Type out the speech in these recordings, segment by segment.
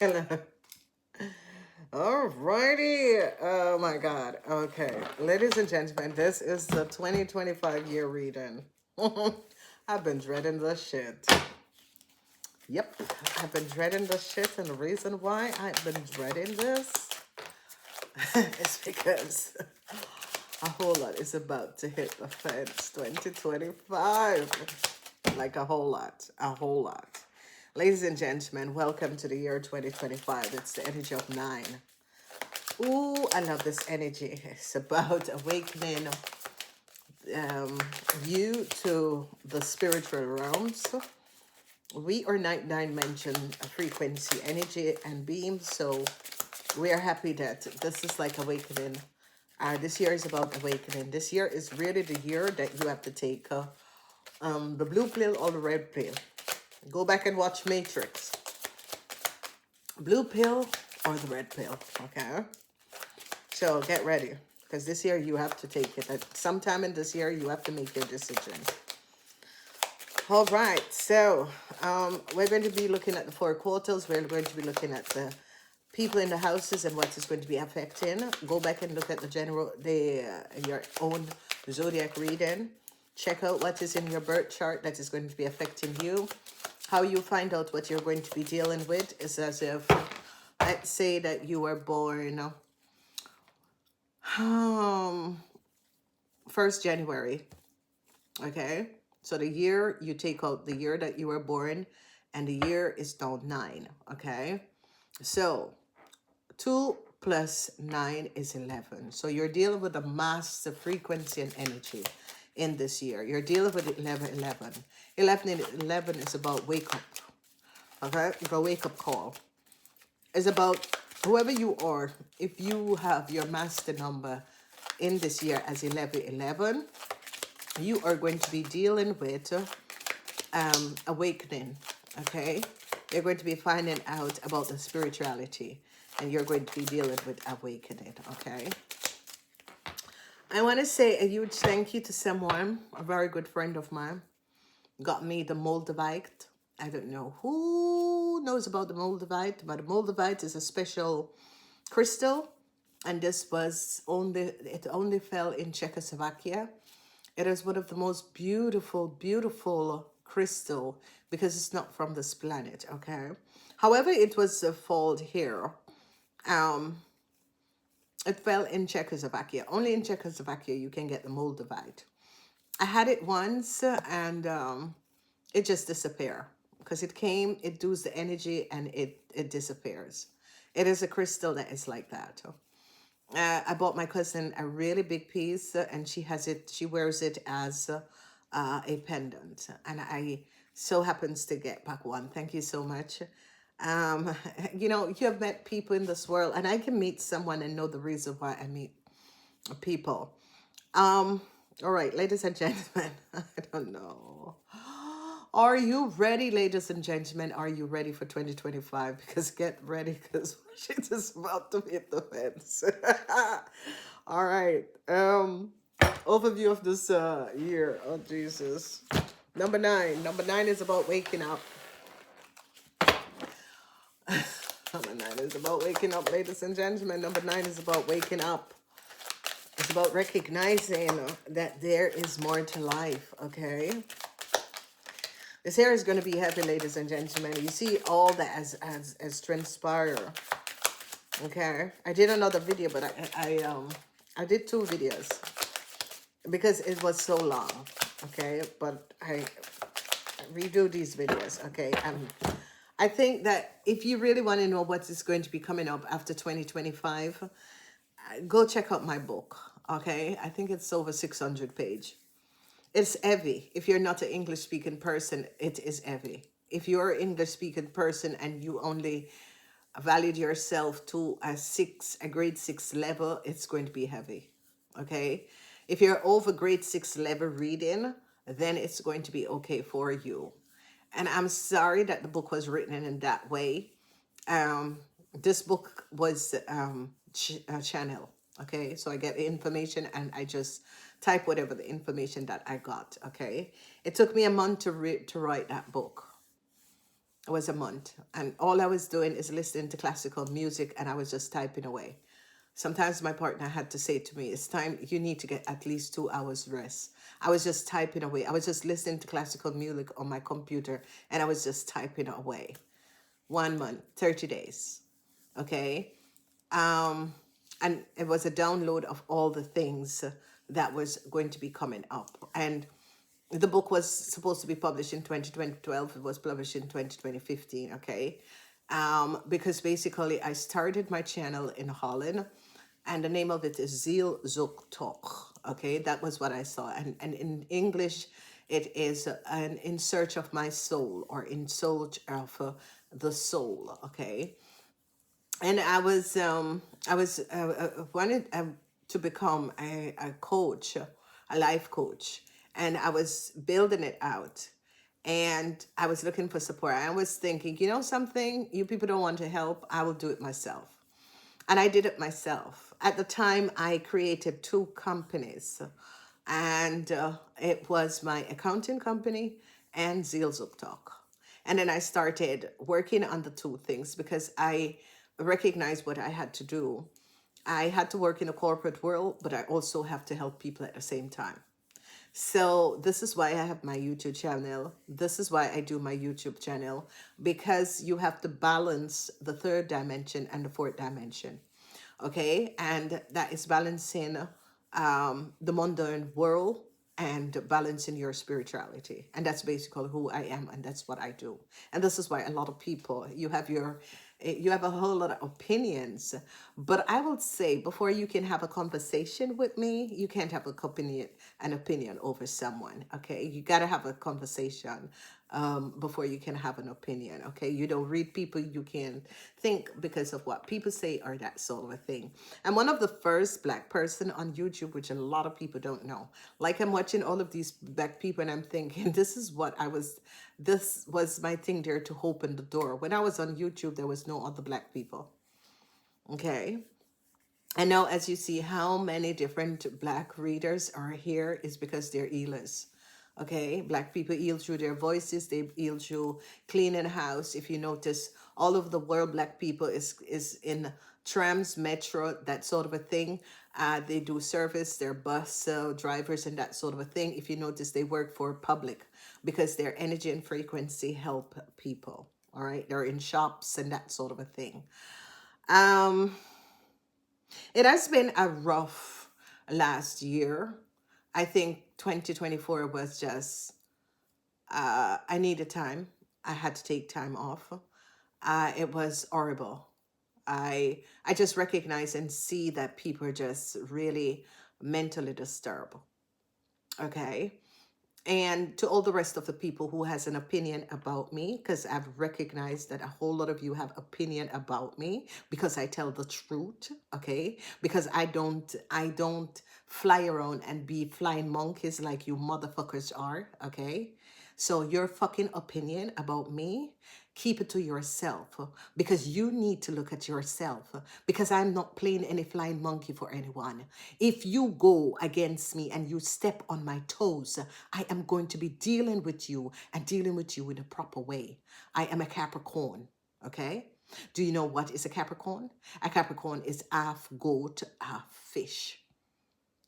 Hello. Alrighty. Oh my God. Okay. Ladies and gentlemen, this is the 2025 year reading. I've been dreading this shit. Yep. I've been dreading this shit, and the reason why I've been dreading this is because a whole lot is about to hit the fence 2025. Like a whole lot. A whole lot. Ladies and gentlemen, welcome to the year 2025. It's the energy of nine. Ooh, I love this energy. It's about awakening you to the spiritual realms. We are ninth dimension frequency, energy, and beam. So we are happy that this is like awakening. This year is about awakening. This year is really the year that you have to take the blue pill or the red pill. Go back and watch Matrix. Blue pill or the red pill. Okay. So get ready, because this year you have to take it. At sometime in this year, you have to make your decision. All right, so we're going to be looking at the four quarters. We're going to be looking at the people in the houses and what is going to be affecting. Go back and look at your own zodiac reading. Check out what is in your birth chart that is going to be affecting you. How you find out what you're going to be dealing with is as if, let's say that you were born 1st January. Okay. So the year, you take out the year that you were born, and the year is now 9. Okay. So 2 plus 9 is 11. So you're dealing with a massive frequency and energy in this year. You're dealing with 11, 11. 11 is about wake up. Okay. It's a wake up call. It's about whoever you are. If you have your master number in this year as 1111, you are going to be dealing with awakening. Okay, you're going to be finding out about the spirituality, and you're going to be dealing with awakening. Okay, I want to say a huge thank you to someone, a very good friend of mine, got me the Moldavite. I don't know who knows about the Moldavite, but the Moldavite is a special crystal, and it only fell in Czechoslovakia. It is one of the most beautiful crystal, because it's not from this planet. Okay, however, it was found here. Um, it fell in Czechoslovakia. Only in Czechoslovakia you can get the Moldavite. I had it once, and it just disappeared, because it does the energy, and it disappears. It is a crystal that is like that. I bought my cousin a really big piece, and she wears it as a pendant, and I so happens to get back one. Thank you so much. Um, you have met people in this world, and I can meet someone and know the reason why I meet people. Um, all right, ladies and gentlemen, I don't know. Are you ready, ladies and gentlemen? Are you ready for 2025? Because get ready, because shit is about to hit the fence. All right. Overview of this year. Oh Jesus. Number 9. Number 9 is about waking up. Number 9 is about waking up, ladies and gentlemen. Number 9 is about waking up. It's about recognizing that there is more to life, okay? This hair is going to be heavy, ladies and gentlemen. You see all that as transpire, okay? I did another video, but I did 2 videos because it was so long, okay? But I redo these videos, okay? I think that if you really want to know what is going to be coming up after 2025, go check out my book, okay? I think it's over 600 pages. It's heavy. If you're not an English speaking person, it is heavy. If you're an English speaking person and you only valued yourself to a grade 6 level, it's going to be heavy. Okay? If you're over grade 6 level reading, then it's going to be okay for you. And I'm sorry that the book was written in that way. This book was a channel. Okay, so I get the information and I just type whatever the information that I got. Okay, it took me a month to write that book. It was a month. And all I was doing is listening to classical music and I was just typing away. Sometimes my partner had to say to me, it's time, you need to get at least 2 hours rest. I was just typing away. I was just listening to classical music on my computer and I was just typing away. 1 month, 30 days. Okay. Um, and it was a download of all the things that was going to be coming up. And the book was supposed to be published in 2012. It was published in 2015. Okay. Because basically I started my channel in Holland and the name of it is Ziel Zoek Toch. Okay. That was what I saw. And in English, it is an In Search of My Soul or In Search of the Soul. Okay. And I wanted to become a coach, a life coach, and I was building it out, and I was looking for support. I was thinking, you know something, you people don't want to help, I will do it myself. And I did it myself. At the time, I created 2 companies, and it was my accounting company and Zielzoektalk. And then I started working on the 2 things because I recognized what I had to do. I had to work in a corporate world, but I also have to help people at the same time. So this is why I have my YouTube channel. This is why I do my YouTube channel, because you have to balance the 3rd dimension and the 4th dimension. Okay. And that is balancing the mundane world and balancing your spirituality. And that's basically who I am. And that's what I do. And this is why a lot of people, you have a whole lot of opinions, but I will say before you can have a conversation with me, you can't have an opinion over someone. Okay. You got to have a conversation before you can have an opinion. Okay. You don't read people, you can think because of what people say or that sort of a thing. I'm one of the first Black person on YouTube, which a lot of people don't know. Like, I'm watching all of these Black people and I'm thinking, this was my thing there to open the door. When I was on YouTube, there was no other Black people. Okay. And now, as you see, how many different Black readers are here is because they're healers. Okay, Black people heal through their voices. They heal through cleaning house. If you notice, all over the world, Black people is in trams, metro, that sort of a thing. They do service. They're bus drivers and that sort of a thing. If you notice, they work for public because their energy and frequency help people. All right, they're in shops and that sort of a thing. Um, it has been a rough last year. I think 2024 was just, I needed time. I had to take time off. It was horrible. I just recognize and see that people are just really mentally disturbed. Okay. And to all the rest of the people who has an opinion about me, because I've recognized that a whole lot of you have opinion about me because I tell the truth. Okay. Because I don't fly around and be flying monkeys like you motherfuckers are. Okay. So your fucking opinion about me, keep it to yourself, because you need to look at yourself, because I'm not playing any flying monkey for anyone. If you go against me and you step on my toes, I am going to be dealing with you and dealing with you in a proper way. I am a Capricorn. Okay. Do you know what is a Capricorn? A Capricorn is half goat, half fish.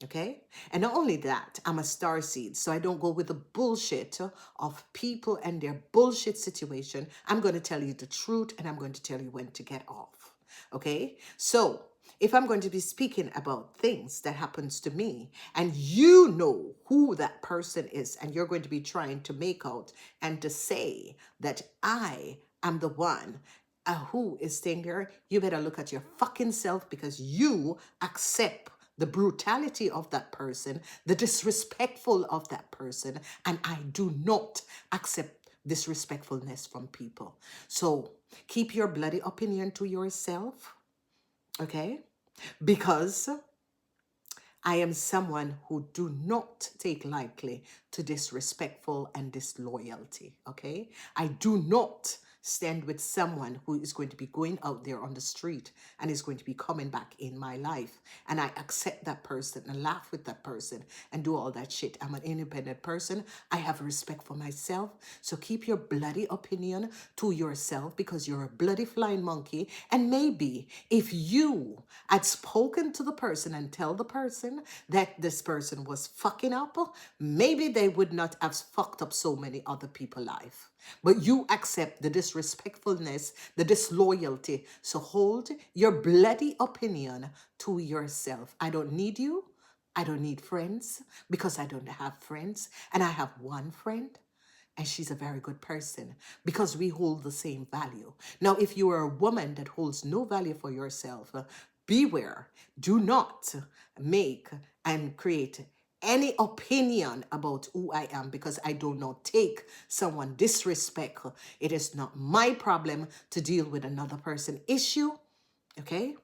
Okay. And not only that, I'm a star seed. So I don't go with the bullshit of people and their bullshit situation. I'm going to tell you the truth and I'm going to tell you when to get off. Okay. So if I'm going to be speaking about things that happens to me and you know who that person is and you're going to be trying to make out and to say that I am the one who is staying there, you better look at your fucking self, because you accept the brutality of that person, the disrespectful of that person, and I do not accept disrespectfulness from people. So keep your bloody opinion to yourself, okay? Because I am someone who do not take lightly to disrespectful and disloyalty, okay? I do not stand with someone who is going to be going out there on the street and is going to be coming back in my life. And I accept that person and laugh with that person and do all that shit. I'm an independent person. I have respect for myself. So keep your bloody opinion to yourself because you're a bloody flying monkey. And maybe if you had spoken to the person and tell the person that this person was fucking up, maybe they would not have fucked up so many other people's life. But you accept the disrespectfulness, the disloyalty. So hold your bloody opinion to yourself. I don't need you. I don't need friends because I don't have friends. And I have one friend and she's a very good person because we hold the same value. Now, if you are a woman that holds no value for yourself, beware. Do not make and create any opinion about who I am because I do not take someone disrespect. It is not my problem to deal with another person issue. Okay?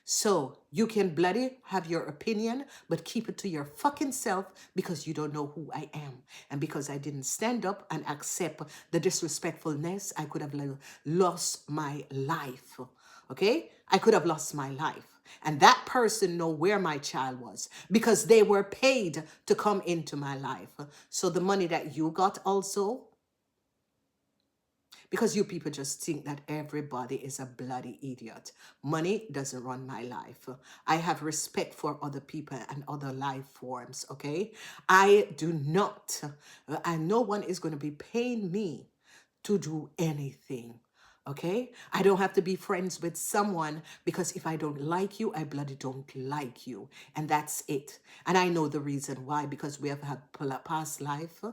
So you can bloody have your opinion, but keep it to your fucking self because you don't know who I am. And because I didn't stand up and accept the disrespectfulness, I could have lost my life. Okay? I could have lost my life. And that person know where my child was because they were paid to come into my life. So the money that you got also, because you people just think that everybody is a bloody idiot. Money doesn't run my life. I have respect for other people and other life forms, okay? I do not, and no one is going to be paying me to do anything. Okay? I don't have to be friends with someone because if I don't like you, I bloody don't like you. And that's it. And I know the reason why because we have had past life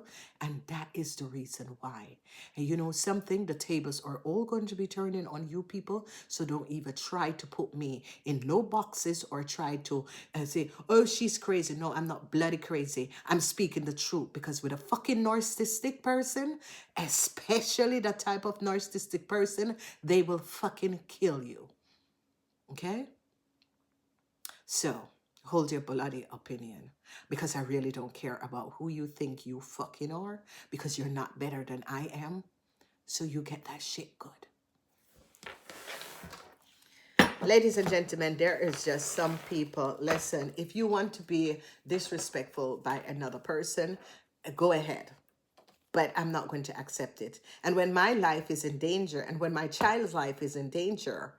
and that is the reason why. And you know something? The tables are all going to be turning on you people. So don't even try to put me in no boxes or try to say, oh, she's crazy. No, I'm not bloody crazy. I'm speaking the truth because with a fucking narcissistic person, especially that type of narcissistic person, they will fucking kill you. Okay? So, hold your bloody opinion because I really don't care about who you think you fucking are because you're not better than I am. So you get that shit good. Ladies and gentlemen, there is just some people, listen, if you want to be disrespectful by another person, go ahead. But I'm not going to accept it. And when my life is in danger and when my child's life is in danger,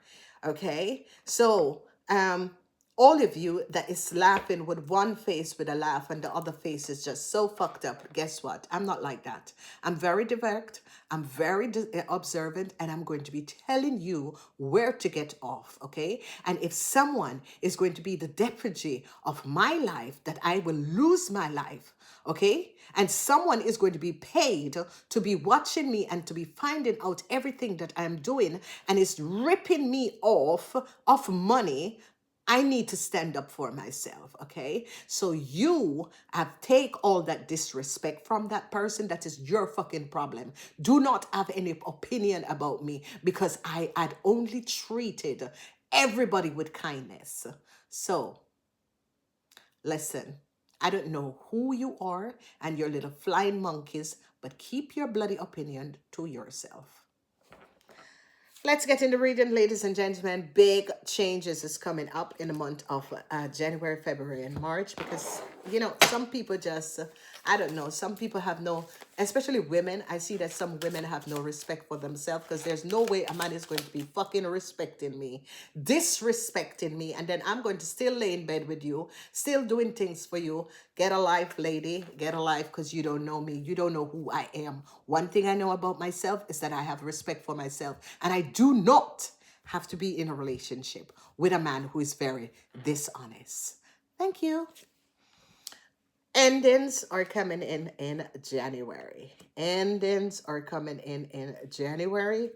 okay? So, all of you that is laughing with one face with a laugh and the other face is just so fucked up, guess what? I'm not like that. I'm very direct, I'm very observant, and I'm going to be telling you where to get off, okay? And if someone is going to be the deputy of my life, that I will lose my life, okay? And someone is going to be paid to be watching me and to be finding out everything that I'm doing and is ripping me off of money, I need to stand up for myself, okay? So you have take all that disrespect from that person. That is your fucking problem. Do not have any opinion about me because I had only treated everybody with kindness. So, listen, I don't know who you are and your little flying monkeys, but keep your bloody opinion to yourself. Let's get into reading, ladies and gentlemen. Big changes is coming up in the month of January, February, and March because, you know, some people just, I don't know, some people have no, especially women. I see that some women have no respect for themselves because there's no way a man is going to be fucking respecting me, disrespecting me, and then I'm going to still lay in bed with you, still doing things for you. Get a life, lady. Get a life because you don't know me. You don't know who I am. One thing I know about myself is that I have respect for myself. And I do not have to be in a relationship with a man who is very dishonest. Thank you. Endings are coming in January. Endings are coming in January.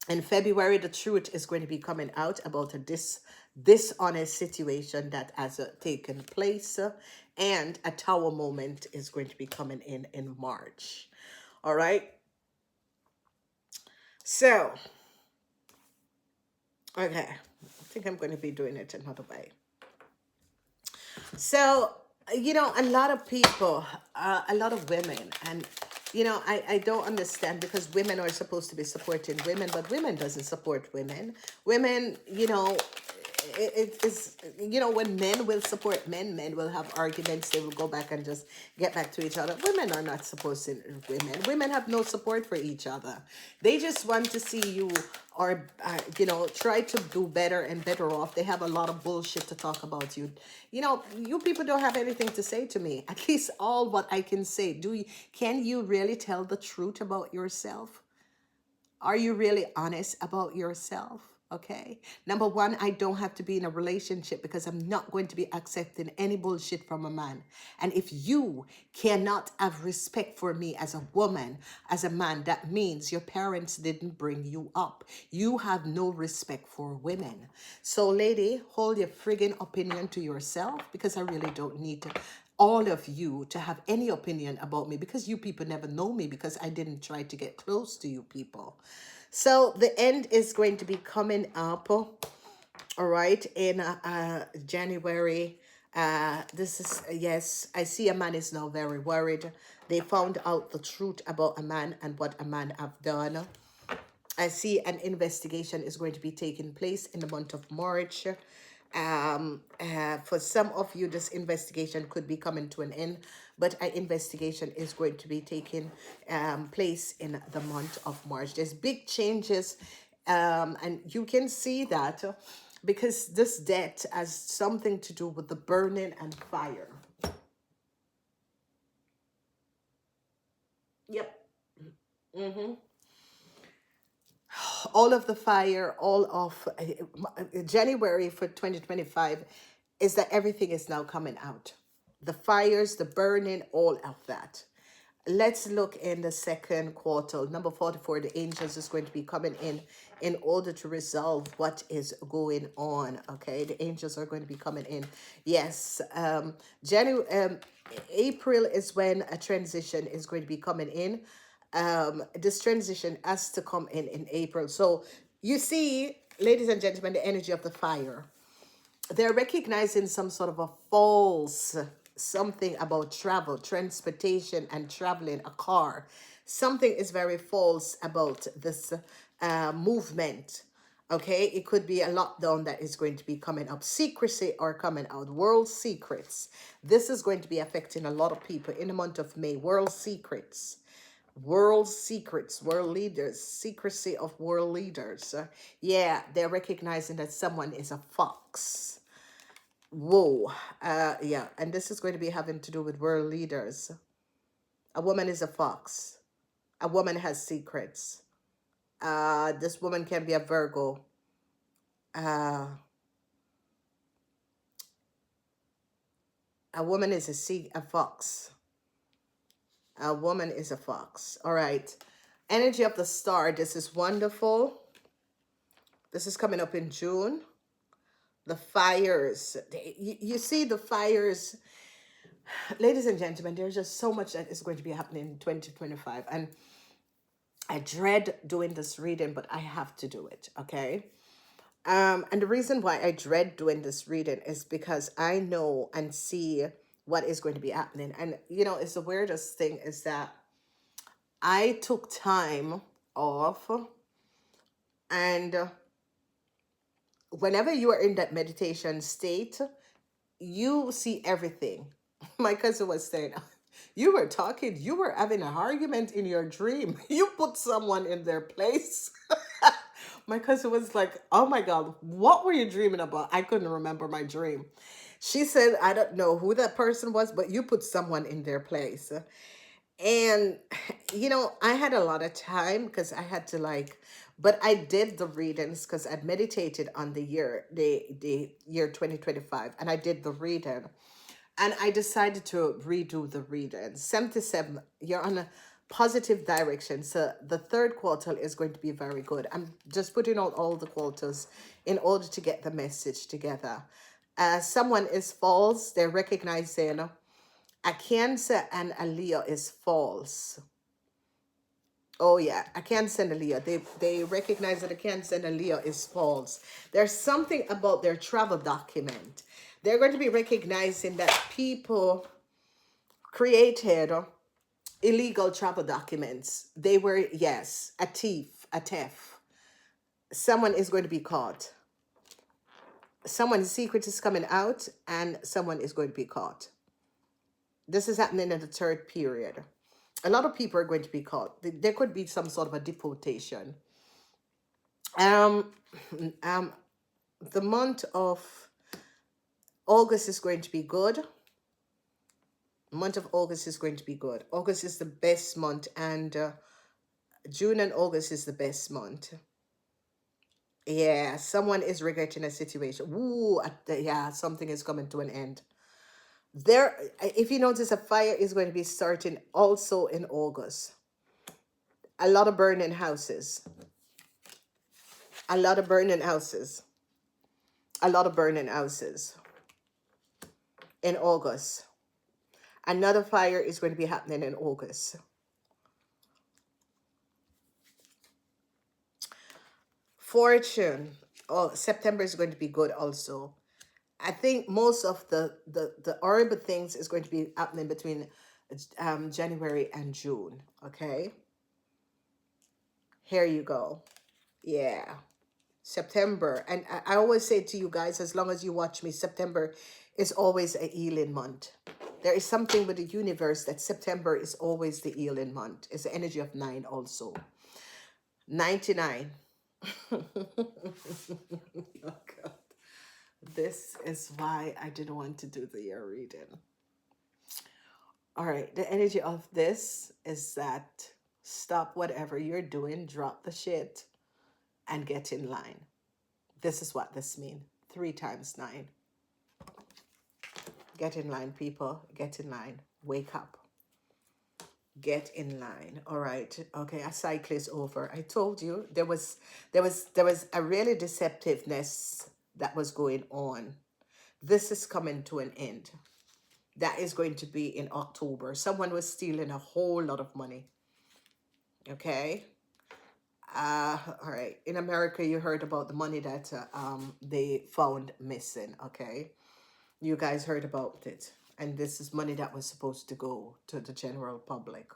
In February, the truth is going to be coming out about a dishonest situation that has taken place. And a tower moment is going to be coming in March. All right. So, okay. I think I'm going to be doing it another way. So, you know, a lot of people, a lot of women, and You know, I don't understand, because women are supposed to be supporting women, but women doesn't support women. Women, you know, it is, you know, when men will support men, men will have arguments. They will go back and just get back to each other. Women are not supporting women. Women have no support for each other. They just want to see you, or you know, try to do better and better off. They have a lot of bullshit to talk about you. You know, you people don't have anything to say to me. At least all what I can say. Can you really tell the truth about yourself? Are you really honest about yourself? Okay. Number one, I don't have to be in a relationship, because I'm not going to be accepting any bullshit from a man. And if you cannot have respect for me as a woman, as a man, that means your parents didn't bring you up. You have no respect for women. So, lady, hold your friggin' opinion to yourself, because I really don't need to all of you to have any opinion about me, because you people never know me, because I didn't try to get close to you people. So the end is going to be coming up, all right, in January. This is, yes, I see a man is now very worried. They found out the truth about a man and what a man have done. I see an investigation is going to be taking place in the month of March. For some of you, this investigation could be coming to an end, but an investigation is going to be taking place in the month of March. There's big changes, and you can see that because this debt has something to do with the burning and fire. Yep. Mm-hmm. All of the fire, all of January for 2025 is that everything is now coming out. The fires, the burning, all of that. Let's look in the second quarter. Number 44, the angels is going to be coming in order to resolve what is going on. Okay, the angels are going to be coming in. Yes, January, April is when a transition is going to be coming in. This transition has to come in April. So you see, ladies and gentlemen, the energy of the fire. They're recognizing some sort of a false something about travel, transportation, and traveling a car. Something is very false about this movement. Okay, it could be a lockdown that is going to be coming up. Secrecy are coming out. World secrets. This is going to be affecting a lot of people in the month of May. World secrets. World secrets, world leaders, secrecy of world leaders. Yeah, they're recognizing that someone is a fox. Whoa. Yeah, and this is going to be having to do with world leaders. A woman is a fox. A woman has secrets. This woman can be a Virgo. Uh, a woman is a fox. A woman is a fox. All right. Energy of the star. This is wonderful. This is coming up in June. The fires. You see the fires. Ladies and gentlemen, there's just so much that is going to be happening in 2025. And I dread doing this reading, but I have to do it, okay? And the reason why I dread doing this reading is because I know and see what is going to be happening. And, you know, it's the weirdest thing is that I took time off, and whenever you are in that meditation state, you see everything. My cousin was saying, you were talking, you were having an argument in your dream. You put someone in their place. My cousin was like, oh my God, what were you dreaming about? I couldn't remember my dream. She said, I don't know who that person was, but you put someone in their place. And, you know, I had a lot of time because I had to but I did the readings because I'd meditated on the year 2025, and I did the reading. And I decided to redo the reading. 77, you're on a positive direction. So the third quarter is going to be very good. I'm just putting out all the quarters in order to get the message together. Someone is false. They're recognizing a Cancer and a Leo is false. Oh yeah, a Cancer and a Leo. They recognize that a Cancer and a Leo is false. There's something about their travel document. They're going to be recognizing that people created illegal travel documents. They were, yes, a thief, a theft. Someone is going to be caught. Someone's secret is coming out and someone is going to be caught. This is happening in the third period. A lot of people are going to be caught. There could be some sort of a deportation. Um, um, the month of August is going to be good. Month of August is going to be good. August is the best month, and June and August is the best month. Yeah, someone is regretting a situation. Ooh, yeah, something is coming to an end. There, if you notice, a fire is going to be starting also in August. A lot of burning houses. A lot of burning houses. A lot of burning houses in August. Another fire is going to be happening in August. Fortune. Oh, September is going to be good also. I think most of the horrible things is going to be happening between January and June. Okay. Here you go. Yeah. September. And I always say to you guys, as long as you watch me, September is always a healing month. There is something with the universe that September is always the healing month. It's the energy of 9 also. 99. Oh God. This is why I didn't want to do the year reading. All right. The energy of this is that stop whatever you're doing, drop the shit, and get in line. This is what this means. 3 times 9. Get in line, people. Get in line. Wake up. Get in line. All right. Okay, a cycle is over. I told you there was a really deceptiveness that was going on. This is coming to an end. That is going to be in October. Someone was stealing a whole lot of money. Okay. All right. In America, you heard about the money that they found missing. Okay. You guys heard about it. And this is money that was supposed to go to the general public.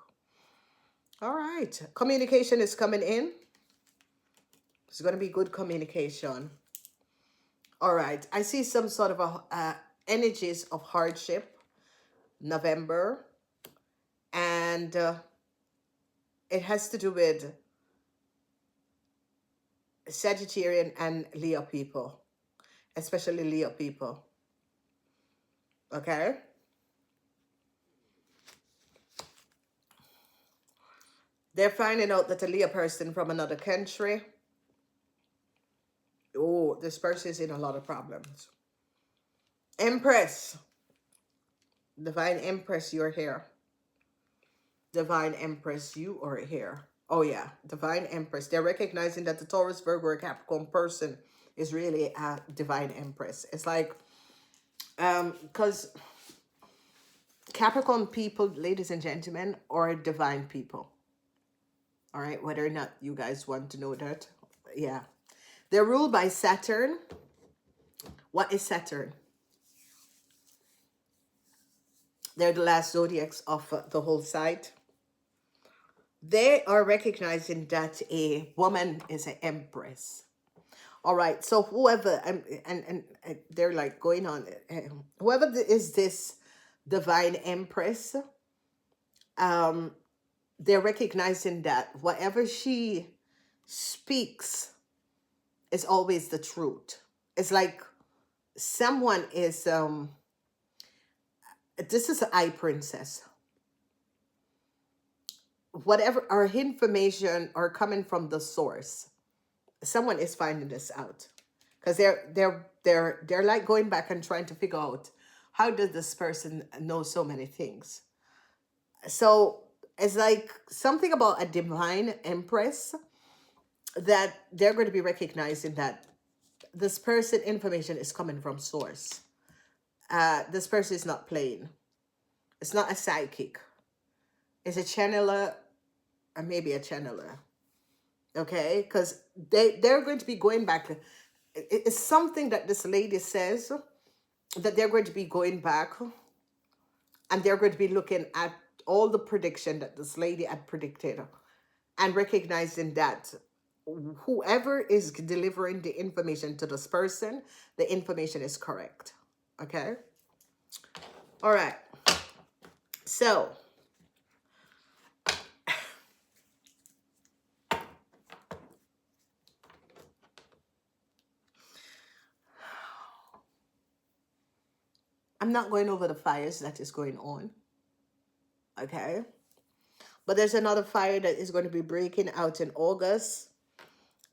All right. Communication is coming in. It's going to be good communication. All right. I see some sort of energies of hardship. November. And it has to do with Sagittarian and Leo people. Especially Leo people. Okay. They're finding out that a Leo person from another country. Oh, this person is in a lot of problems. Empress. Divine Empress, you're here. Divine Empress, you are here. Oh yeah, Divine Empress. They're recognizing that the Taurus, Virgo, or Capricorn person is really a Divine Empress. It's like, because Capricorn people, ladies and gentlemen, are divine people. All right, whether or not you guys want to know that. Yeah. They're ruled by Saturn. What is Saturn? They're the last zodiacs of the whole site. They are recognizing that a woman is an empress. All right. So whoever, and they're like going on, whoever is this divine empress, they're recognizing that whatever she speaks is always the truth. It's like someone is, this is an eye princess. Whatever our information are coming from the source, someone is finding this out, because they're like going back and trying to figure out how does this person know so many things. So it's like something about a divine empress that they're going to be recognizing that this person information is coming from source. This person is not playing. It's not a psychic. It's a channeler, or maybe a channeler. Okay, because they're going to be going back. It's something that this lady says, that they're going to be going back and they're going to be looking at all the prediction that this lady had predicted, and recognizing that whoever is delivering the information to this person, the information is correct. Okay. All right. So I'm not going over the fires that is going on. Okay. But there's another fire that is going to be breaking out in August.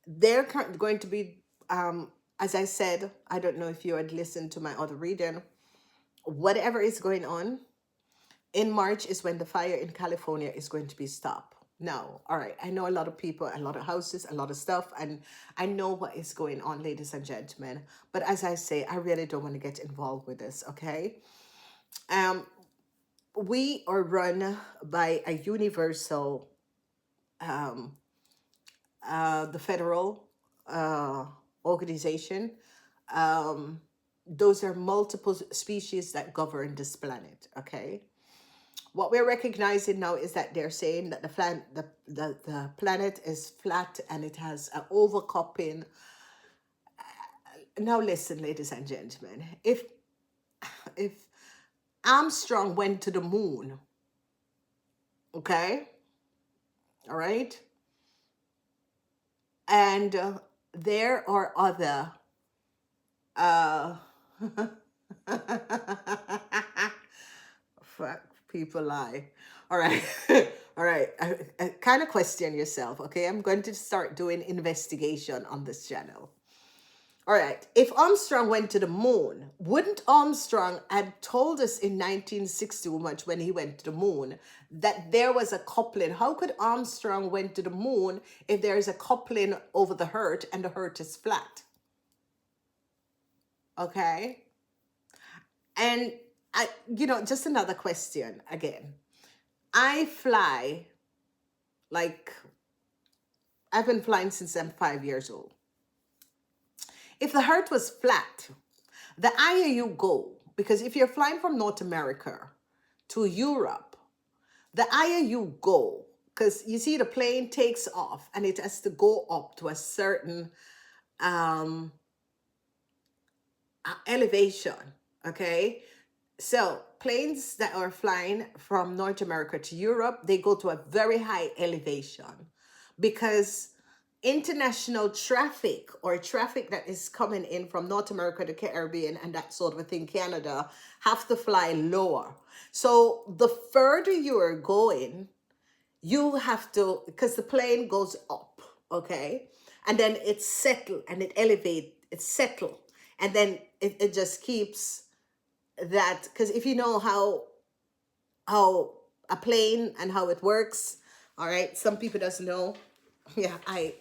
They're going to be, as I said, I don't know if you had listened to my other reading. Whatever is going on in March is when the fire in California is going to be stopped. Now, all right, I know a lot of people, a lot of houses, a lot of stuff, and I know what is going on, ladies and gentlemen. But as I say, I really don't want to get involved with this, okay? Um, we are run by a universal, um, the federal organization. Um, those are multiple species that govern this planet, okay? What we're recognizing now is that they're saying that the planet is flat and it has an overcupping. Now listen, ladies and gentlemen, if Armstrong went to the moon, okay, all right, and there are other uh fuck, people lie. All right. All right. I kind of question yourself. Okay. I'm going to start doing investigation on this channel. All right. If Armstrong went to the moon, wouldn't Armstrong had told us in 1960 much when he went to the moon that there was a coupling? How could Armstrong went to the moon if there is a coupling over the Earth and the Earth is flat? Okay. And just another question again. I fly like I've been flying since I'm 5 years old. If the Earth was flat, the higher you go, because if you're flying from North America to Europe, the higher you go, because you see the plane takes off and it has to go up to a certain um, elevation, okay? So planes that are flying from North America to Europe, they go to a very high elevation because international traffic or traffic that is coming in from North America to Caribbean and that sort of a thing, Canada, have to fly lower. So the further you are going, you have to, because the plane goes up, okay? And then it's settled and it elevate, it's settled. And then it just keeps that, because if you know how a plane and how it works, all right, some people doesn't know. Yeah, I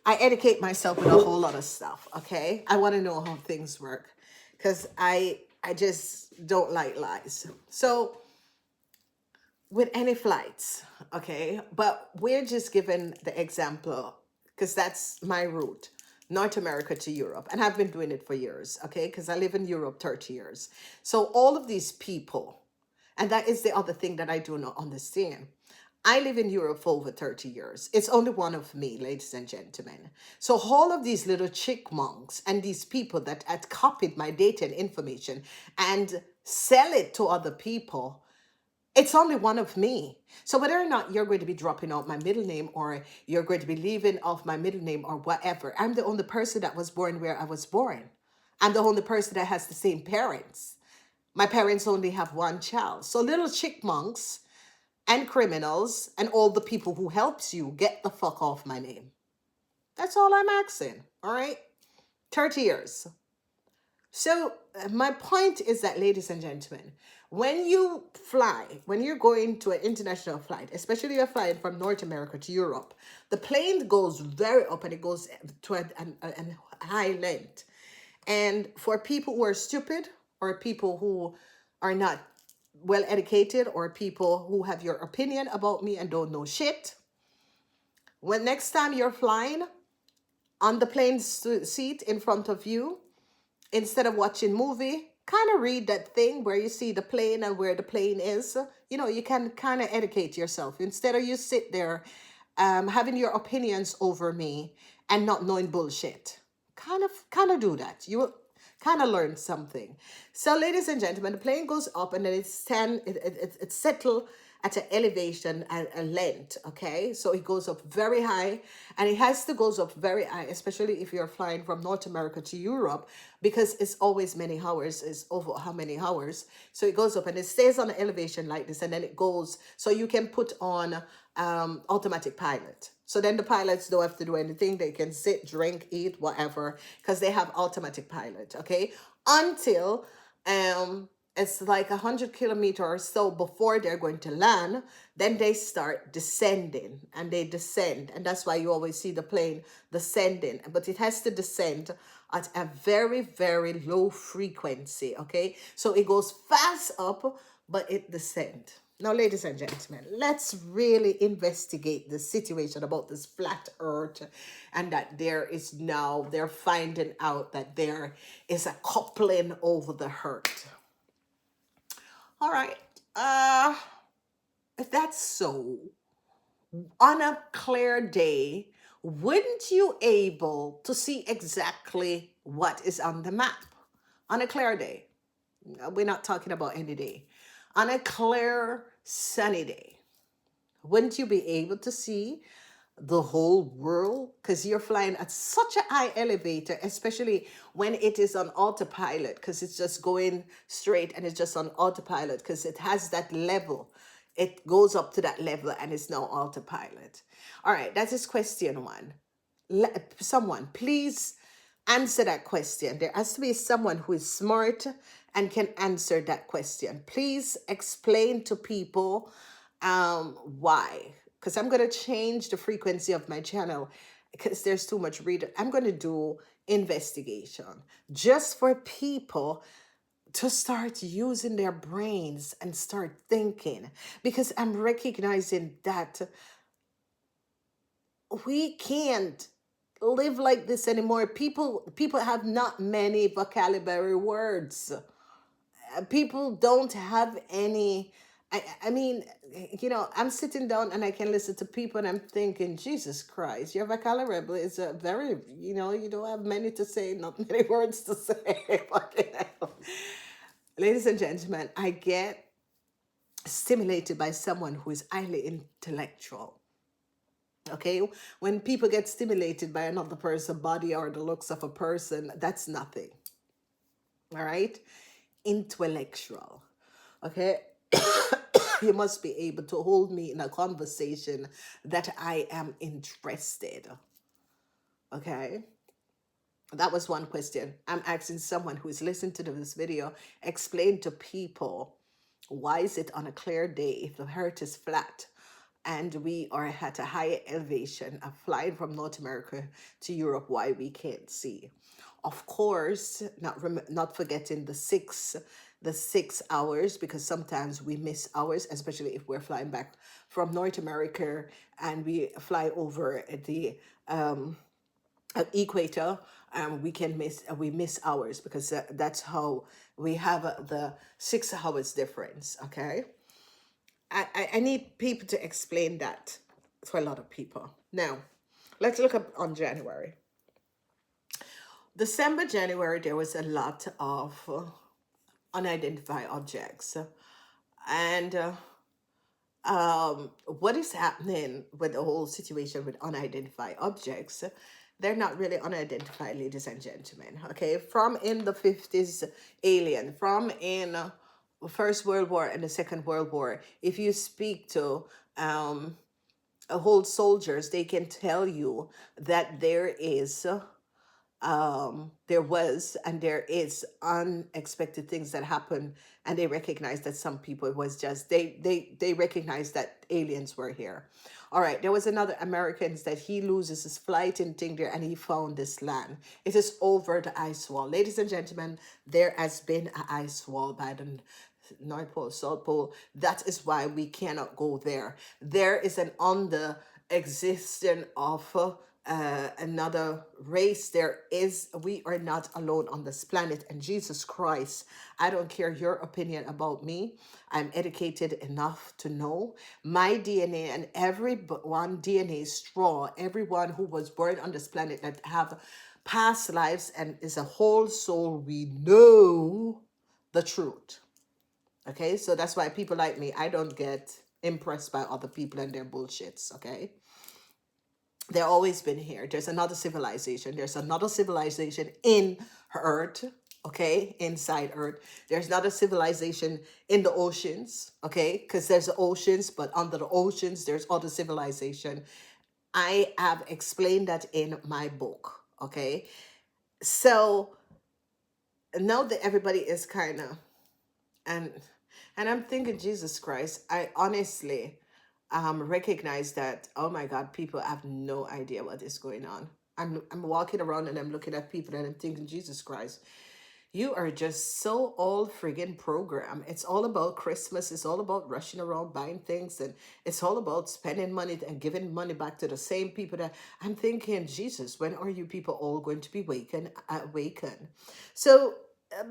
educate myself with a whole lot of stuff, okay? I want to know how things work because I just don't like lies. So with any flights, okay, but we're just given the example because that's my route, North America to Europe, and I've been doing it for years, okay, because I live in Europe 30 years. So all of these people, and that is the other thing that I do not understand. I live in Europe for over 30 years. It's only one of me, ladies and gentlemen. So all of these little chickmunks and these people that had copied my data and information and sell it to other people, it's only one of me. So whether or not you're going to be dropping out my middle name or you're going to be leaving off my middle name or whatever, I'm the only person that was born where I was born. I'm the only person that has the same parents. My parents only have one child. So little chickmunks and criminals and all the people who helps you, get the fuck off my name. That's all I'm asking. All right? 30 years. So my point is that, ladies and gentlemen, when you fly, when you're going to an international flight, especially you're flying from North America to Europe, the plane goes very up and it goes to a high length. And for people who are stupid or people who are not well educated or people who have your opinion about me and don't know shit, when next time you're flying on the plane seat in front of you, instead of watching movie, kind of read that thing where you see the plane and where the plane is. You know, you can kind of educate yourself instead of you sit there having your opinions over me and not knowing bullshit. Kind of do that. You will kind of learn something. So, ladies and gentlemen, the plane goes up and then it's settled at an elevation and a length. Okay, so it goes up very high, and it has to goes up very high, especially if you're flying from North America to Europe, because it's always many hours. It's over how many hours? So it goes up and it stays on an elevation like this, and then it goes. So you can put on automatic pilot. So then the pilots don't have to do anything. They can sit, drink, eat, whatever, because they have automatic pilot. Okay, until it's like 100 kilometers or so before they're going to land. Then they start descending, and they descend, and that's why you always see the plane descending. But it has to descend at a very, very low frequency. Okay, so it goes fast up, but it descends. Now, ladies and gentlemen, let's really investigate the situation about this flat earth, and that they're finding out that there is a coupling over the earth. All right. If that's so, on a clear day, wouldn't you able to see exactly what is on the map? On a clear day. We're not talking about any day. On a clear, sunny day, wouldn't you be able to see the whole world? Because you're flying at such a high elevator, especially when it is on autopilot, because it's just going straight and it's just on autopilot, because it has that level. It goes up to that level and it's now autopilot. All right, that is question one. Someone, please answer that question. There has to be someone who is smart and can answer that question. Please explain to people why. Because I'm going to change the frequency of my channel because there's too much reading. I'm going to do investigation just for people to start using their brains and start thinking, because I'm recognizing that we can't live like this anymore. People have not many vocabulary words. People don't have any. I mean, I'm sitting down and I can listen to people and I'm thinking, Jesus Christ, your vocabulary is a very, you don't have many to say, not many words to say. Fucking hell. Ladies and gentlemen, I get stimulated by someone who is highly intellectual. Okay, when people get stimulated by another person's body or the looks of a person, that's nothing. All right, intellectual. Okay, you must be able to hold me in a conversation that I am interested. Okay, that was one question. I'm asking someone who is listening to this video, explain to people, why is it on a clear day if the earth is flat and we are at a higher elevation of flying from North America to Europe, why we can't see? Of course, not forgetting the 6 hours, because sometimes we miss hours, especially if we're flying back from North America and we fly over the equator. We miss hours, because that's how we have the 6 hours difference. Okay, I need people to explain that for a lot of people. Now, let's look up on January. December, January, there was a lot of unidentified objects. And what is happening with the whole situation with unidentified objects? They're not really unidentified, ladies and gentlemen. Okay, from in the 50s, alien, from in First World War and the Second World War, if you speak to old soldiers, they can tell you that there was and there is unexpected things that happen, and they recognize that some people, it was just they recognize that aliens were here. All right, there was another Americans that he loses his flight and thing there, and he found this land. It is over the ice wall. Ladies and gentlemen, there has been an ice wall by the North Pole, South Pole. That is why we cannot go there. There is an under existence of another race. We are not alone on this planet. And Jesus Christ, I don't care your opinion about me. I'm educated enough to know my DNA, and everyone DNA straw, everyone who was born on this planet that have past lives and is a whole soul, we know the truth. Okay, so that's why people like me, I don't get impressed by other people and their bullshits. Okay, they've always been here. There's another civilization. There's another civilization in Earth. Okay, inside Earth. There's another civilization in the oceans. Okay, because there's the oceans, but under the oceans, there's other civilization. I have explained that in my book. Okay, so now that everybody is kind of and I'm thinking, Jesus Christ, I honestly recognize that, oh my God, people have no idea what is going on. I'm walking around and I'm looking at people and I'm thinking, Jesus Christ, you are just so all friggin' program. It's all about Christmas. It's all about rushing around buying things, and it's all about spending money and giving money back to the same people. That I'm thinking, Jesus, when are you people all going to be awaken? So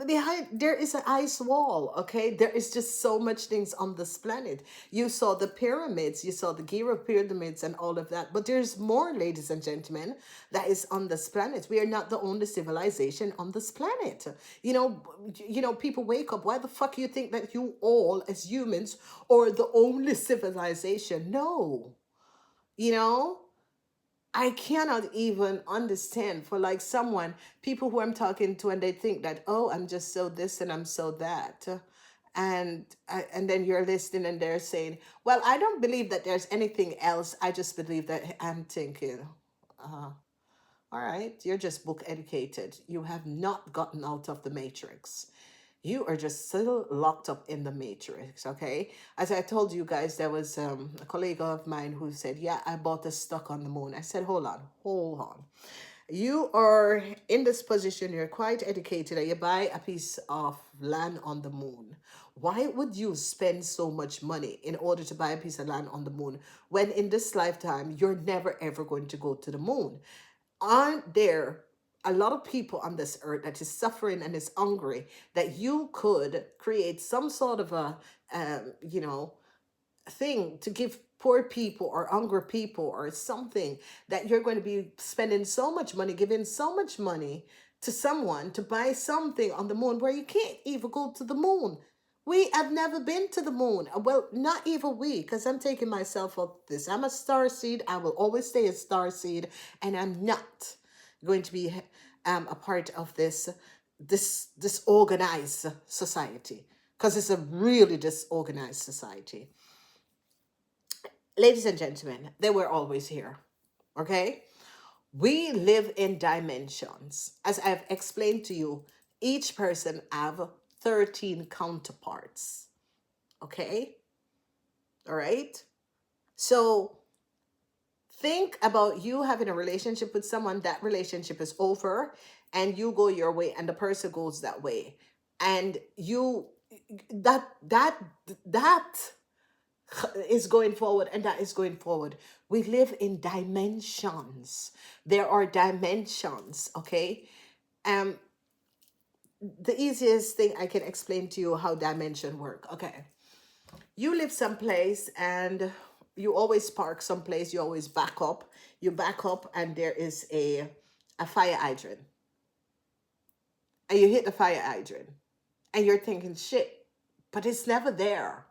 behind there is an ice wall. Okay, there is just so much things on this planet. You saw the pyramids, you saw the Gira pyramids and all of that, but there's more, ladies and gentlemen, that is on this planet. We are not the only civilization on this planet. People wake up, why the fuck you think that you all as humans are the only civilization? No. you know I cannot even understand for like someone, people who I'm talking to, and they think that, oh, I'm just so this and I'm so that. And then you're listening and they're saying, well, I don't believe that there's anything else. I just believe that. I'm thinking, uh, all right, you're just book educated. You have not gotten out of the matrix. You are just still locked up in the matrix, okay? As I told you guys, there was a colleague of mine who said, yeah, I bought a stock on the moon. I said, hold on. You are in this position, you're quite educated, and you buy a piece of land on the moon. Why would you spend so much money in order to buy a piece of land on the moon when in this lifetime you're never ever going to go to the moon? Aren't there a lot of people on this earth that is suffering and is hungry, that you could create some sort of a thing to give poor people or hungry people or something, that you're going to be spending so much money, giving so much money to someone to buy something on the moon where you can't even go to the moon? We have never been to the moon. Well, not even we, because I'm taking myself up this. I'm a star seed. I will always stay a star seed, and I'm not going to be a part of this disorganized society, because it's a really disorganized society. Ladies and gentlemen, they were always here. Okay? We live in dimensions. As I've explained to you, each person have 13 counterparts. Okay? All right? So think about you having a relationship with someone, that relationship is over, and you go your way and the person goes that way. And you that is going forward, and that is going forward. We live in dimensions. There are dimensions, okay? Um, the easiest thing I can explain to you how dimension work. Okay, you live someplace and you always park someplace. You always back up. You back up, and there is a fire hydrant, and you hit the fire hydrant, and you're thinking, shit, but it's never there.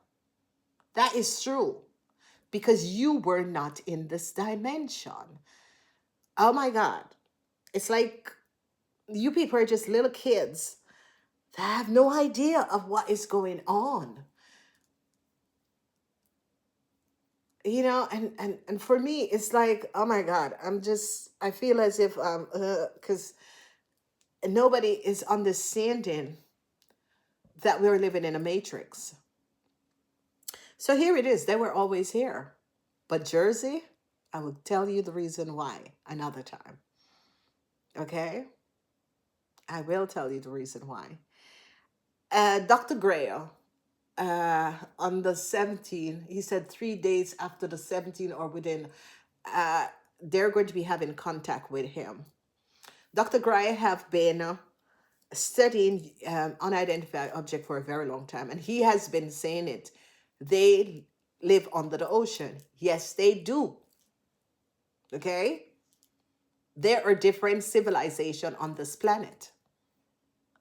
That is true, because you were not in this dimension. Oh my God. It's like you people are just little kids that have no idea of what is going on. And for me, it's like, oh my God, I feel as if, because nobody is understanding that we're living in a matrix. So here it is. They were always here. But Jersey, I will tell you the reason why another time. Okay? I will tell you the reason why. Dr. Grail, on the 17th, he said 3 days after the 17th, or within, uh, they're going to be having contact with him. Dr. Gray have been studying unidentified object for a very long time, and he has been saying it. They live under the ocean. Yes, they do. Okay? There are different civilizations on this planet.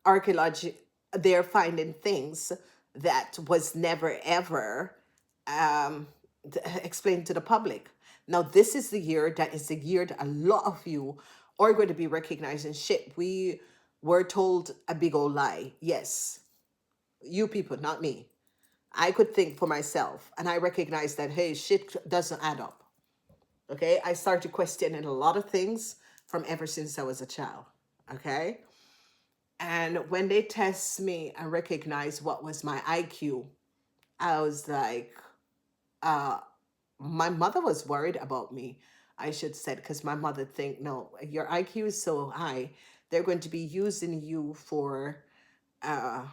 Archaeology, they're finding things that was never ever um, explained to the public. Now, this is the year that is the year that a lot of you are going to be recognizing shit. We were told a big old lie. Yes, you people, not me. I could think for myself, and I recognize that, hey, shit doesn't add up. Okay, I started questioning a lot of things from ever since I was a child. Okay, and when they test me and recognize what was my IQ, I was like, uh, my mother was worried about me, I should say, because my mother think, no, your IQ is so high, they're going to be using you for uh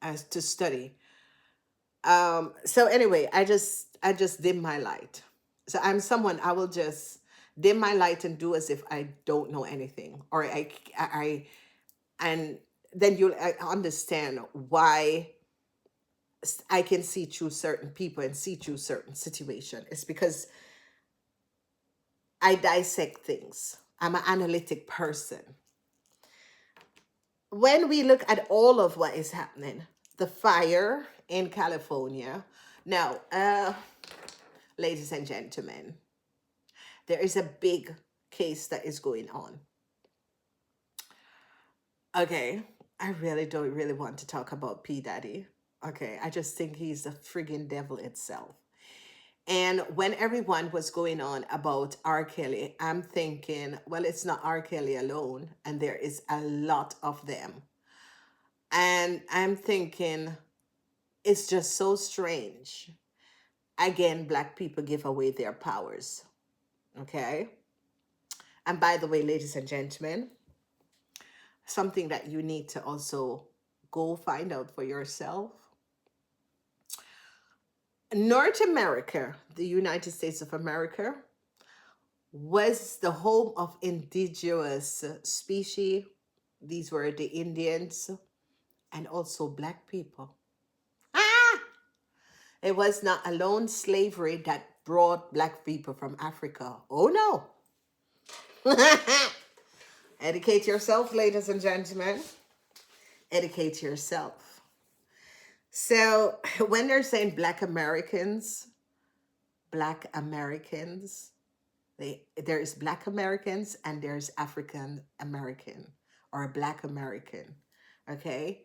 as to study. So anyway, I just dim my light. So I'm someone, I will just dim my light and do as if I don't know anything, or I and then you'll understand why I can see through certain people and see through certain situation. It's because I dissect things. I'm an analytic person. When we look at all of what is happening, the fire in California. Now, ladies and gentlemen, there is a big case that is going on. Okay, I really don't really want to talk about P. Daddy. Okay, I just think he's the friggin' devil itself. And when everyone was going on about R. Kelly, I'm thinking, well, it's not R. Kelly alone, and there is a lot of them. And I'm thinking, it's just so strange. Again, Black people give away their powers. Okay? And by the way, ladies and gentlemen, something that you need to also go find out for yourself. North America, the United States of America, was the home of indigenous species. These were the Indians and also Black people. Ah! It was not alone slavery that brought Black people from Africa. Oh no. Educate yourself, ladies and gentlemen. Educate yourself. So when they're saying Black Americans, there is Black Americans and there's African American or Black American. Okay?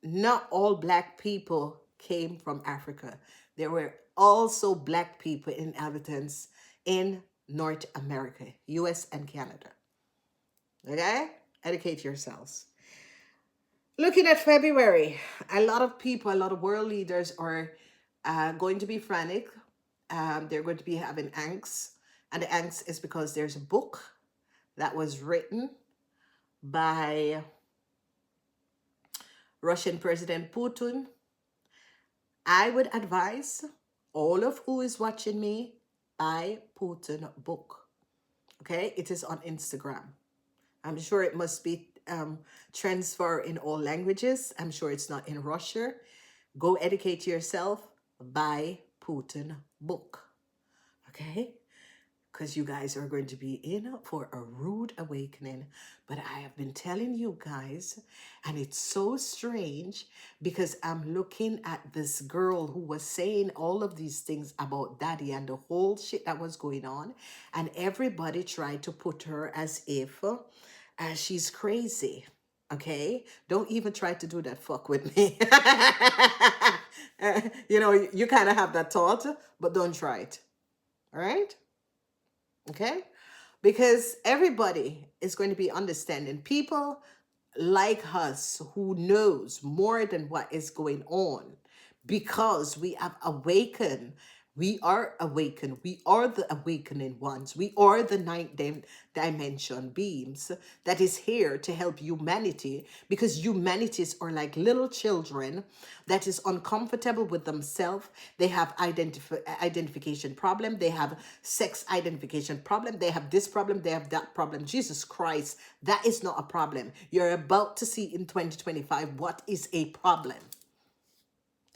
Not all Black people came from Africa. There were also Black people, inhabitants in North America, US and Canada. Okay? Educate yourselves. Looking at February, a lot of people, a lot of world leaders are going to be frantic. They're going to be having angst. And the angst is because there's a book that was written by Russian President Putin. I would advise all of who is watching me, buy Putin book. Okay? It is on Instagram. I'm sure it must be transferred in all languages. I'm sure it's not in Russia. Go educate yourself. Buy Putin book. Okay? Because you guys are going to be in for a rude awakening. But I have been telling you guys, and it's so strange because I'm looking at this girl who was saying all of these things about daddy and the whole shit that was going on. And everybody tried to put her as if she's crazy. Okay? Don't even try to do that fuck with me. You kind of have that thought, but don't try it. All right? Okay? Because everybody is going to be understanding. People like us who knows more than what is going on because we have awakened We are awakened. We are the awakening ones. We are the dimension beings that is here to help humanity, because humanities are like little children that is uncomfortable with themselves. They have identification problem. They have sex identification problem. They have this problem. They have that problem. Jesus Christ, that is not a problem. You're about to see in 2025 what is a problem.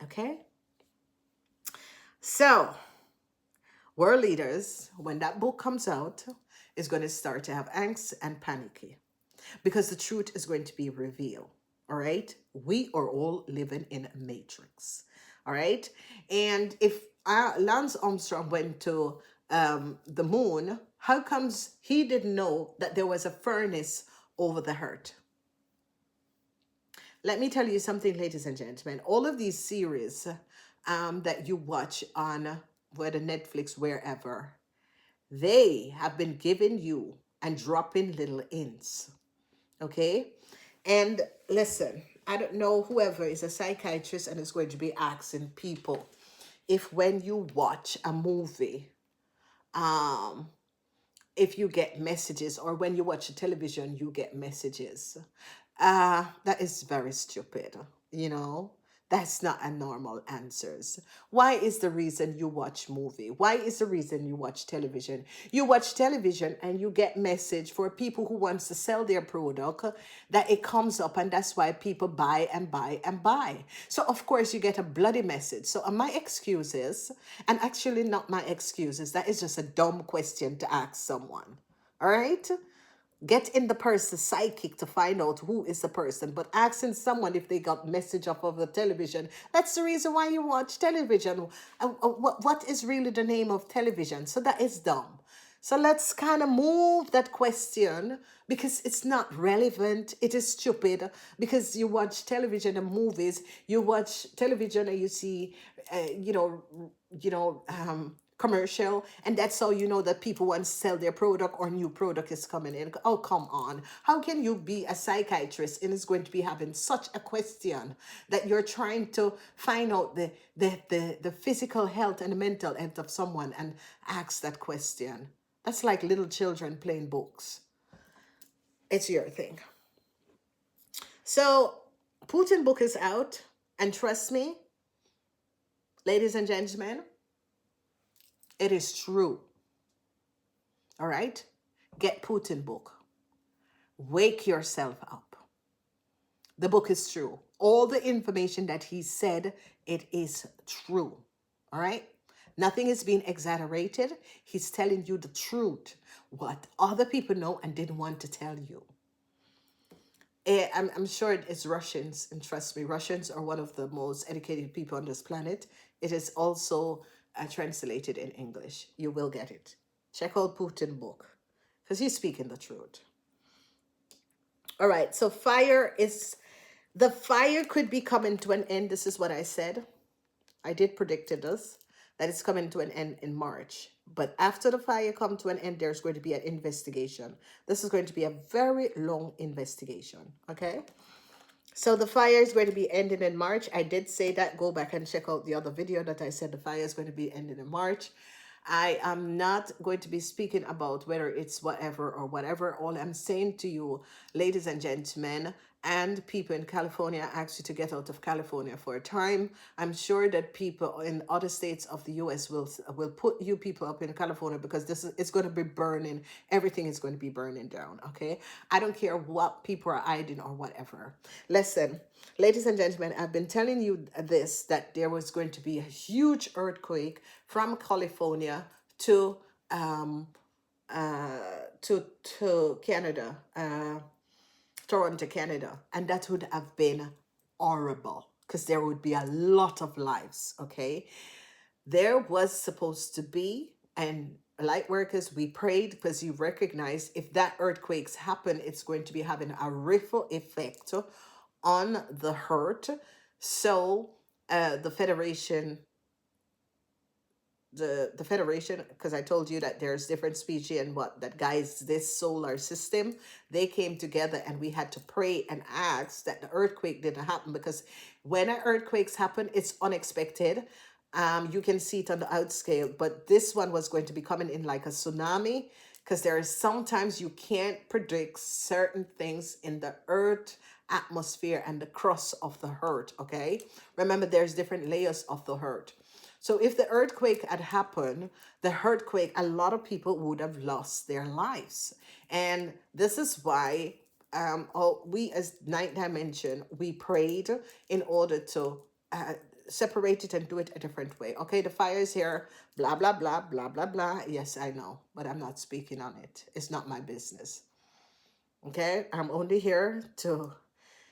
Okay? So, world leaders, when that book comes out, is going to start to have angst and panicky because the truth is going to be revealed. All right. We are all living in a matrix. All right. And if Lance Armstrong went to the moon, how comes he didn't know that there was a furnace over the earth? Let me tell you something, ladies and gentlemen. All of these series that you watch on whether Netflix, wherever, they have been giving you and dropping little hints. Okay? And listen, I don't know whoever is a psychiatrist and is going to be asking people if when you watch a movie, um, if you get messages, or when you watch a television, you get messages. That is very stupid, you know. That's not a normal answers. Why is the reason you watch movie? Why is the reason you watch television? You watch television and you get message for people who wants to sell their product, that it comes up, and that's why people buy and buy and buy. So of course you get a bloody message. So my excuses, and actually not my excuses, that is just a dumb question to ask someone. All right? Get in the person's psychic to find out who is the person. But asking someone if they got message off of the television, that's the reason why you watch television. What is really the name of television? So that is dumb. So let's kind of move that question because it's not relevant. It is stupid because you watch television and movies. You watch television and you see, commercial, and that's how you know that people want to sell their product or new product is coming in. Oh, come on. How can you be a psychiatrist and is going to be having such a question that you're trying to find out the physical health and the mental health of someone and ask that question? That's like little children playing books. It's your thing. So Putin book is out, and trust me, ladies and gentlemen, it is true. All right? Get Putin book. Wake yourself up. The book is true. All the information that he said, it is true. All right? Nothing is being exaggerated. He's telling you the truth. What other people know and didn't want to tell you. I'm sure it's Russians, and trust me, Russians are one of the most educated people on this planet. It is also translated in English. You will get it. Check out Putin book because he's speaking the truth. All right, so the fire could be coming to an end. This is what I said. I did predict this, that it's coming to an end in March. But after the fire come to an end, there's going to be an investigation. This is going to be a very long investigation, okay? So the fire is going to be ending in March. I did say that. Go back and check out the other video that I said the fire is going to be ending in March. I am not going to be speaking about whether it's whatever or whatever. All I'm saying to you, ladies and gentlemen, and people in California, I ask you to get out of California for a time. I'm sure that people in other states of the U.S. will put you people up in California because it's going to be burning. Everything is going to be burning down, okay? I don't care what people are hiding or whatever. Listen, ladies and gentlemen, I've been telling you this, that there was going to be a huge earthquake from California to Canada, Toronto, Canada, and that would have been horrible because there would be a lot of lives. Okay, there was supposed to be, and light workers, we prayed because you recognize if that earthquakes happen, it's going to be having a ripple effect on the earth. So the Federation, the Federation, because I told you that there's different species and what that guides this solar system, they came together and we had to pray and ask that the earthquake didn't happen, because when an earthquakes happen, it's unexpected. You can see it on the outscale, but this one was going to be coming in like a tsunami, because there is sometimes you can't predict certain things in the earth atmosphere and the crust of the earth. Okay, remember there's different layers of the earth. So if the earthquake had happened, the earthquake, a lot of people would have lost their lives. And this is why we as ninth dimension, we prayed in order to uh, separate it and do it a different way. Okay, the fire is here, blah, blah, blah, blah, blah, blah. Yes, I know, but I'm not speaking on it. It's not my business. Okay, I'm only here to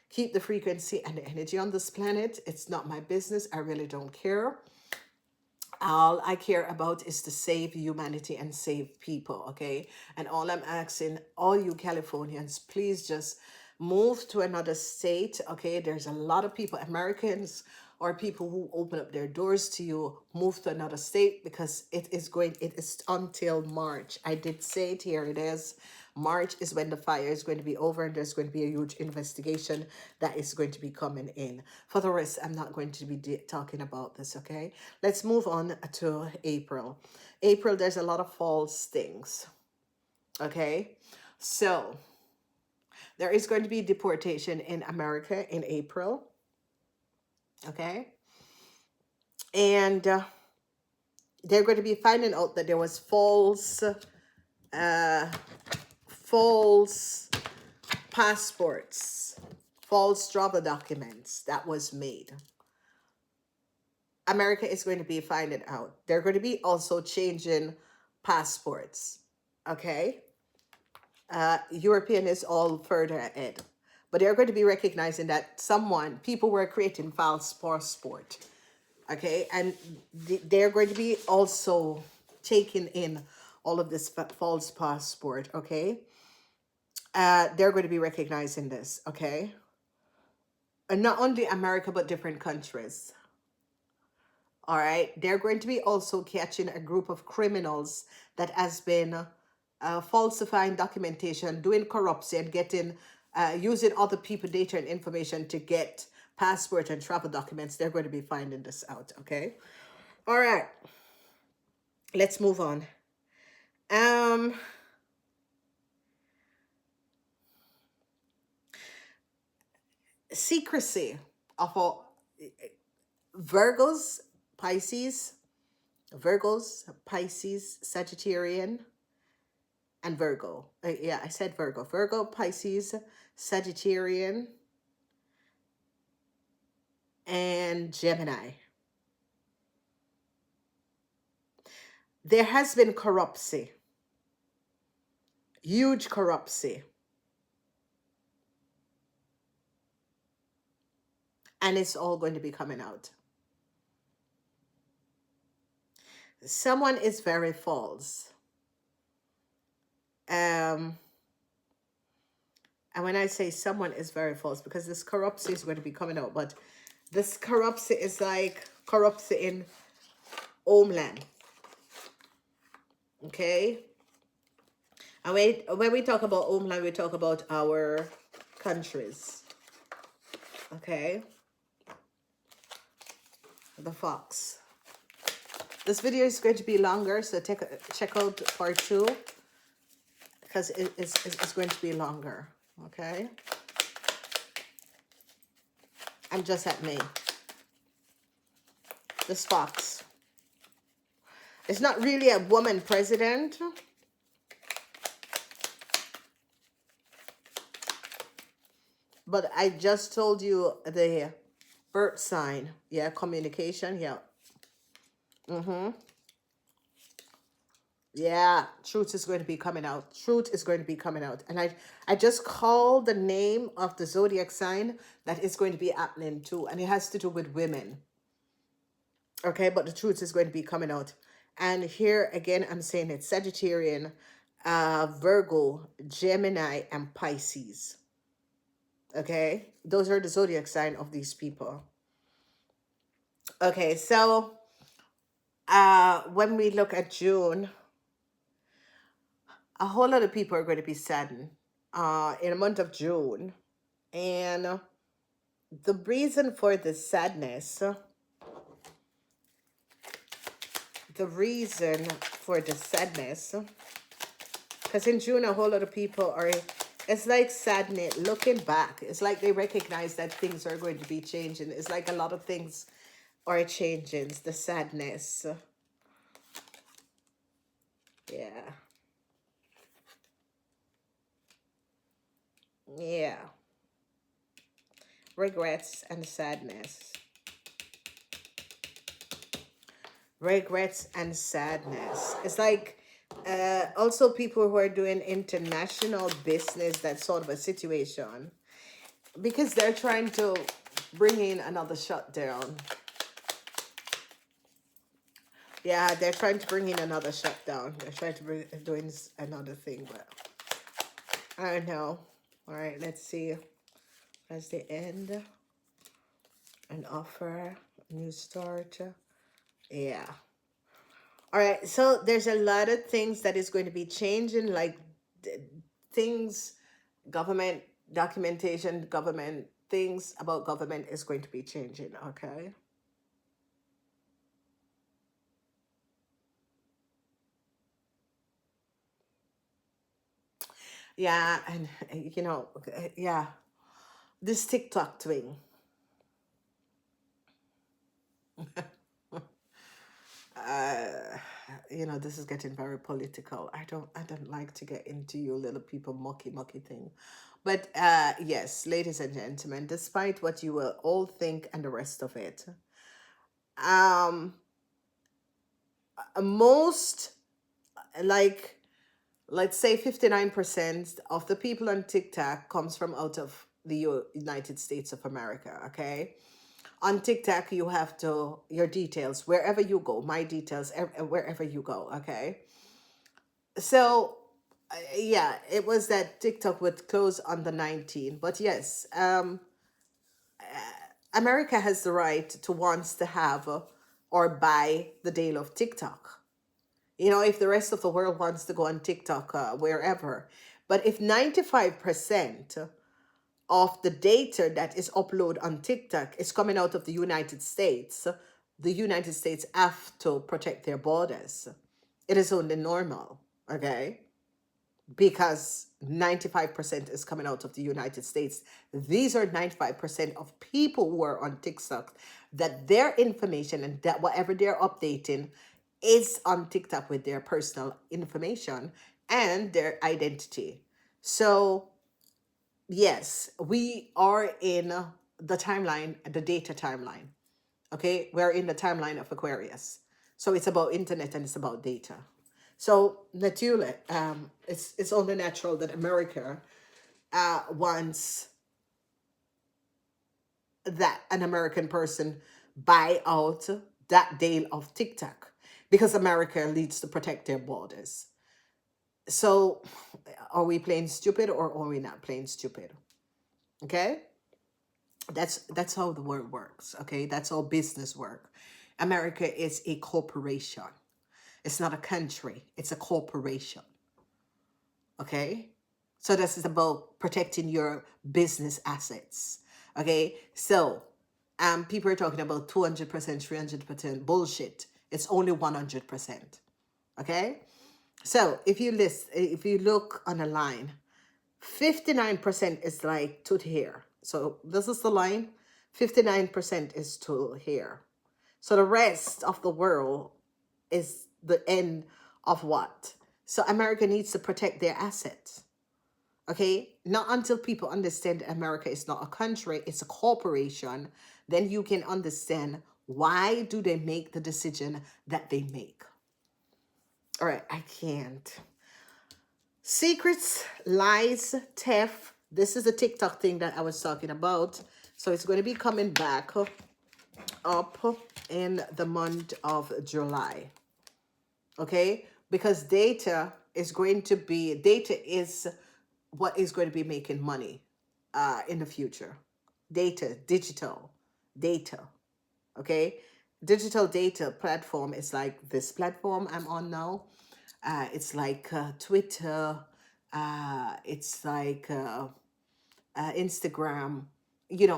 keep the frequency and the energy on this planet. It's not my business. I really don't care. All I care about is to save humanity and save people, okay? And all I'm asking all you Californians, please just move to another state, okay? There's a lot of people, Americans or people who open up their doors to you, move to another state, because it is until March. I did say it, here it is. March is when the fire is going to be over, and there's going to be a huge investigation that is going to be coming in. For the rest, I'm not going to be talking about this, okay? Let's move on to April. April, there's a lot of false things, okay? So there is going to be deportation in America in April, okay? And they're going to be finding out that there was false passports, false travel documents that was made. America is going to be finding out. They're going to be also changing passports, okay? European is all further ahead. But they're going to be recognizing that people were creating false passport, okay? And they're going to be also taking in all of this false passport, okay? They're going to be recognizing this, okay? And not only America, but different countries. All right. They're going to be also catching a group of criminals that has been falsifying documentation, doing corruption, getting, using other people data and information to get passport and travel documents. They're going to be finding this out. Okay. All right. Let's move on. Secrecy of all Virgos, Pisces, Sagittarian, and Virgo. Yeah, I said Virgo. Virgo, Pisces, Sagittarian, and Gemini. There has been corruption, huge corruption, and it's all going to be coming out. Someone is very false. And when I say someone is very false, because this corruption is going to be coming out, but this corruption is like corruption in homeland. Okay? And when we talk about homeland, we talk about our countries. Okay? The fox. This video is going to be longer, so check out part 2, because it's going to be longer. Okay? I'm just at me. This fox. It's not really a woman president. But I just told you the birth sign. Yeah, communication. Yeah. Yeah, truth is going to be coming out. Truth is going to be coming out. And I just called the name of the zodiac sign that is going to be happening too. And it has to do with women. Okay, but the truth is going to be coming out. And here again, I'm saying it's Sagittarian, Virgo, Gemini, and Pisces. Okay, those are the zodiac sign of these people. Okay, so when we look at June, a whole lot of people are going to be saddened in the month of June. And the reason for the sadness the reason for the sadness, because in June a whole lot of people are, it's like sadness looking back. It's like they recognize that things are going to be changing. It's like a lot of things are changing. The sadness. Yeah. Yeah. Regrets and sadness. Regrets and sadness. It's like also people who are doing international business, that sort of a situation, because they're trying to bring in another shutdown. Yeah, they're trying to bring in another shutdown. They're trying to bring doing another thing, but I don't know. All right, let's see. That's the end. An offer, new start. Yeah. All right, so there's a lot of things that is going to be changing, like things, government documentation, government things about government is going to be changing, okay? Yeah, and yeah, this TikTok thing. uh this is getting very political. I don't like to get into you little people mucky thing, but yes, ladies and gentlemen, despite what you will all think and the rest of it, um most, like, let's say 59% of the people on TikTok comes from out of the United States of America, okay? On TikTok, you have to, your details, wherever you go, my details, wherever you go, okay? So, yeah, it was that TikTok would close on the 19th. But yes, America has the right to wants to have or buy the deal of TikTok. If the rest of the world wants to go on TikTok, wherever. But if 95% of the data that is uploaded on TikTok is coming out of the United States, the United States have to protect their borders. It is only normal, okay? Because 95% is coming out of the United States. These are 95% of people who are on TikTok, that their information and that whatever they're updating is on TikTok with their personal information and their identity. So, yes, we are in the timeline, the data timeline. Okay, we're in the timeline of Aquarius. So it's about internet and it's about data. So naturally, it's only natural that America wants that an American person buy out that deal of TikTok, because America needs to protect their borders. So are we playing stupid or are we not playing stupid? Okay? That's how the world works, okay? That's how business work. America is a corporation. It's not a country, it's a corporation. Okay? So this is about protecting your business assets. Okay? So people are talking about 200%, 300% bullshit. It's only 100%. Okay? So if you look on a line, 59% is like to here. So this is the line. 59% is to here. So the rest of the world is the end of what? So America needs to protect their assets. Okay? Not until people understand America is not a country, it's a corporation, then you can understand why do they make the decision that they make. All right, I can't. Secrets, lies, theft. This is a TikTok thing that I was talking about. So it's going to be coming back up in the month of July. Okay? Because data is what is going to be making money in the future. Data, digital data. Okay? Digital data platform is like this platform I'm on now. It's like Twitter. It's like Instagram.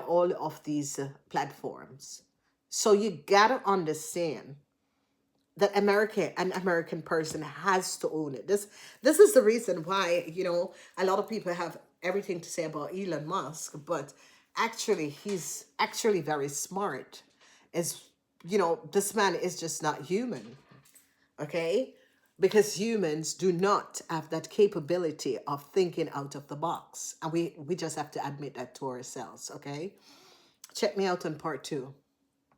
All of these platforms. So you gotta understand that an American person has to own it. This is the reason why, a lot of people have everything to say about Elon Musk, but actually he's actually very smart. Is this man is just not human, okay? Because humans do not have that capability of thinking out of the box. And we just have to admit that to ourselves, okay? Check me out on part 2.